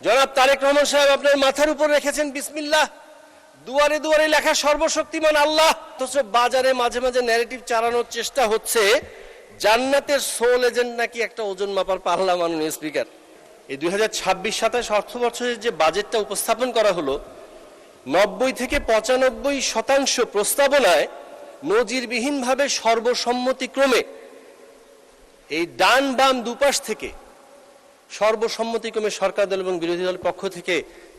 জনাব তারেক রহমান সাহেব আপনার মাথার উপর রেখেছেন বিসমিল্লাহ, দুয়ারে দুয়ারে লেখা সর্বশক্তিমান আল্লাহ। অথচ বাজারে মাঝে মাঝে ন্যারেটিভ চালানোর চেষ্টা হচ্ছে জান্নাতের সোল এজেন্ট নাকি একটা ওজন মাপার পাল্লা। মাননীয় স্পিকার, এই 2026-27 অর্থ বছরের যে বাজেটটা উপস্থাপন করা হলো, 90 থেকে 95% প্রস্তাবনায় নজিরবিহীনভাবে সর্বসম্মতিক্রমে এই ডান বাম দুপাশ থেকে সর্বসম্মতিক্রমে সরকার দল এবং বিরোধী দলের পক্ষ থেকে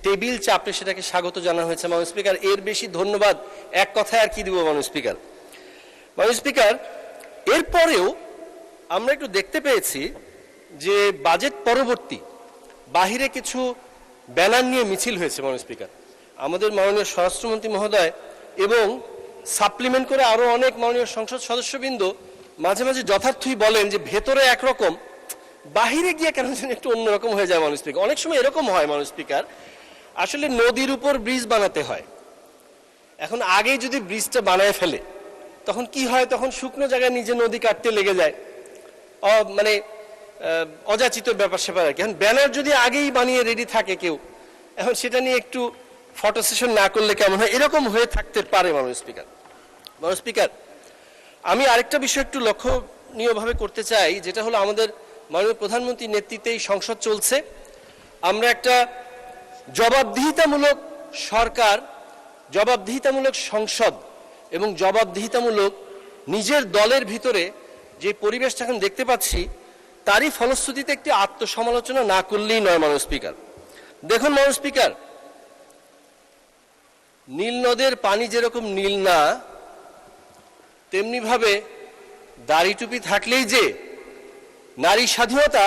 টেবিল চাপড়ে সেটাকে স্বাগত জানানো হয়েছে। মাননীয় স্পিকার, এর বেশি ধন্যবাদ এক কথায় আর কি দিব মাননীয় স্পিকার। মাননীয় স্পিকার, এরপরেও আমরা একটু দেখতে পেয়েছি যে বাজেট পরবর্তী বাহিরে কিছু ব্যানার নিয়ে মিছিল হয়েছে। মাননীয় স্পিকার, আমাদের মাননীয় স্বরাষ্ট্রমন্ত্রী মহোদয় এবং সাপ্লিমেন্ট করে আরো অনেক মাননীয় সংসদ সদস্যবৃন্দ মাঝে মাঝে যথার্থই বলেন যে ভেতরে একরকম, বাহিরে গিয়ে কেন যেন একটু অন্যরকম হয়ে যায়। মাননীয় স্পিকার, অনেক সময় এরকম হয় মাননীয় স্পিকার, আসলে নদীর উপর ব্রিজ বানাতে হয়। এখন আগেই যদি ব্রিজটা বানায় ফেলে তখন কি হয়, তখন শুকনো জায়গায় নিজে নদী কাটতে লেগে যায়, মানে অযাচিত ব্যাপার স্যাপার আর কি। এখন ব্যানার যদি আগেই বানিয়ে রেডি থাকে কেউ, এখন সেটা নিয়ে একটু ফটো সেশন না করলে কেমন হয়, এরকম হয়ে থাকতে পারে। মাননীয় স্পিকার, মাননীয় স্পিকার, আমি আরেকটা বিষয় একটু লক্ষণীয়ভাবে করতে চাই, যেটা হলো আমাদের মাননীয় প্রধানমন্ত্রীর নেতৃত্বেই সংসদ চলছে। আমরা একটা জবাবদিহিতামূলক সরকার, জবাবদিহিতামূলক সংসদ এবং জবাবদিহিতামূলক নিজের দলের ভিতরে যে পরিবেশটা এখন দেখতে পাচ্ছি, তারই ফলশ্রুতিতে একটি আত্মসমালোচনা না করলেই নয়। মাননীয় স্পিকার, দেখুন মাননীয় স্পিকার, নীল নদের পানি যেরকম নীল না, তেমনি ভাবে দাড়ি টুপি থাকলেই যে নারী স্বাধীনতা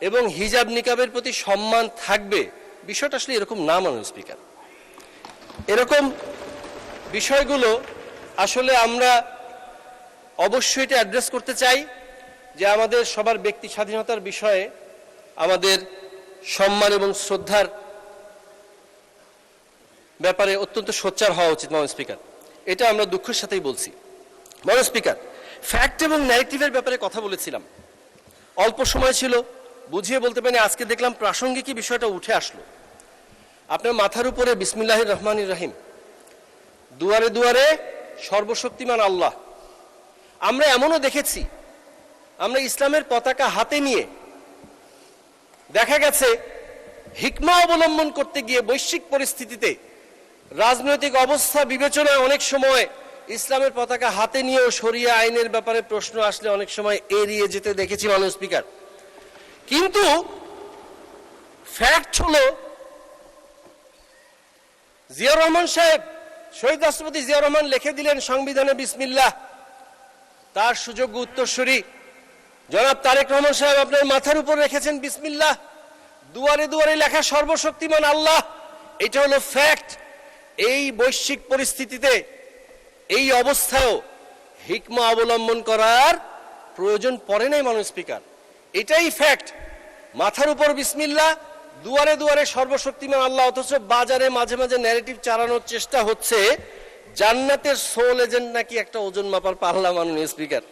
এবং হিজাব নিকাবের প্রতি সম্মান থাকবে, বিষয়টা আসলে এরকম না। মাননীয় স্পিকার, এরকম বিষয়গুলো আসলে আমরা অবশ্যই এটা অ্যাড্রেস করতে চাই যে আমাদের সবার ব্যক্তি স্বাধীনতার বিষয়ে আমাদের সম্মান এবং শ্রদ্ধার ব্যাপারে অত্যন্ত সোচ্চার হওয়া উচিত। মাননীয় স্পিকার, এটা আমরা দুঃখের সাথেই বলছি। মাননীয় স্পিকার, ফ্যাক্ট এবং ন্যারেটিভের ব্যাপারে কথা বলেছিলাম, অল্প সময় ছিল, বুঝিয়ে বলতে পারি। আজকে দেখলাম প্রাসঙ্গিকই বিষয়টা উঠে আসলো। আপনার মাথার উপরে বিসমিল্লাহির রহমানির রহিম, দুয়ারে দুয়ারে সর্বশক্তিমান আল্লাহ। আমরা এমনও দেখেছি, আমরা ইসলামের পতাকা হাতে নিয়ে দেখা গেছে হিকমা অবলম্বন করতে গিয়ে বৈশ্বিক পরিস্থিতিতে রাজনৈতিক অবস্থা বিবেচনায় অনেক সময় ইসলামের পতাকা হাতে নিয়েও শরিয়া আইনের ব্যাপারে প্রশ্ন আসলে অনেক সময় এড়িয়ে যেতে দেখেছি। মাননীয় স্পিকার, কিন্তু ফ্যাক্ট হলো জিয়াউর রহমান সাহেব, শহীদ রাষ্ট্রপতি জিয়াউর রহমান লিখে দিলেন সংবিধানে বিসমিল্লাহ, তার সুযোগ্য উত্তরসূরি জনাব তারেক রহমান সাহেব আপনার মাথার উপর রেখেছেন বিসমিল্লাহ, দুয়ারে দুয়ারে লেখা সর্বশক্তিমান আল্লাহ। এটা হলো ফ্যাক্ট। এই বৈশ্বিক পরিস্থিতিতে, এই অবস্থায়ও হিকমা অবলম্বন করার প্রয়োজন পড়ে নাই। মাননীয় স্পিকার, এটাই ফ্যাক্ট। মাথার উপর বিসমিল্লাহ, দুয়ারে দুয়ারে সর্বশক্তিমান আল্লাহ, অথচ বাজারে মাঝে মাঝে ন্যারেটিভ চালানোর চেষ্টা হচ্ছে জান্নাতের সোল এজেন্ট নাকি একটা ওজন মাপার পাল্লা। মাননীয় স্পিকার।